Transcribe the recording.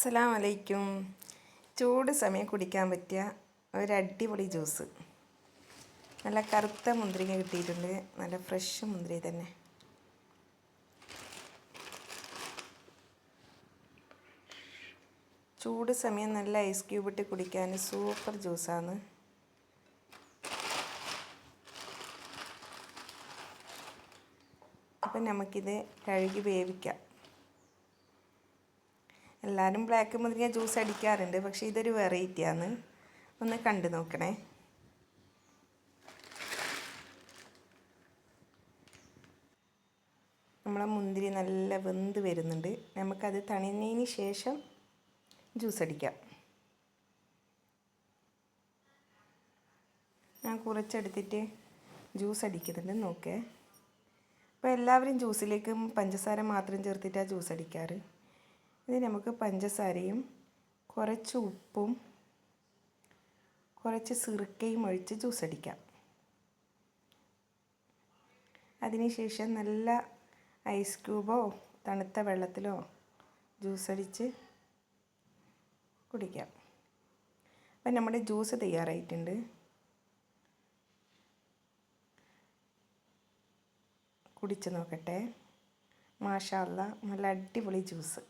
അസ്സലാമു അലൈക്കും. ചൂട് സമയം കുടിക്കാൻ പറ്റിയ ഒരു അടിപൊളി ജ്യൂസ്. നല്ല കറുത്ത മുന്തിരിങ്ങ കിട്ടിയിട്ടുണ്ട്. നല്ല ഫ്രഷ് മുന്തിരി തന്നെ. ചൂട് സമയം നല്ല ഐസ് ക്യൂബ് ഇട്ട് കുടിക്കാൻ സൂപ്പർ ജ്യൂസാണ്. അപ്പം നമുക്കിത് കഴുകി വേവിക്കാം. എല്ലാവരും ബ്ലാക്ക് മുന്തിരിങ്ങ ജ്യൂസ് അടിക്കാറുണ്ട്, പക്ഷേ ഇതൊരു വെറൈറ്റിയാണ്. ഒന്ന് കണ്ടു നോക്കണേ. നമ്മളെ മുന്തിരി നല്ല വെന്ത് വരുന്നുണ്ട്. നമുക്കത് തണിഞ്ഞതിന് ശേഷം ജ്യൂസ് അടിക്കാം. ഞാൻ കുറച്ചെടുത്തിട്ട് ജ്യൂസ് അടിക്കുന്നുണ്ട്, നോക്കേ. അപ്പോൾ എല്ലാവരും ജ്യൂസിലേക്ക് പഞ്ചസാര മാത്രം ചേർത്തിട്ടാണ് ജ്യൂസ് അടിക്കാറ്. ഇത് നമുക്ക് പഞ്ചസാരയും കുറച്ച് ഉപ്പും കുറച്ച് സിർക്കയും ഒഴിച്ച് ജ്യൂസ് അടിക്കാം. അതിനുശേഷം നല്ല ഐസ് ക്യൂബോ തണുത്ത വെള്ളത്തിലോ ജ്യൂസ് അടിച്ച് കുടിക്കാം. അപ്പം നമ്മുടെ ജ്യൂസ് തയ്യാറായിട്ടുണ്ട്. കുടിച്ച് നോക്കട്ടെ. മാഷാ അല്ലാ, നല്ല അടിപൊളി ജ്യൂസ്.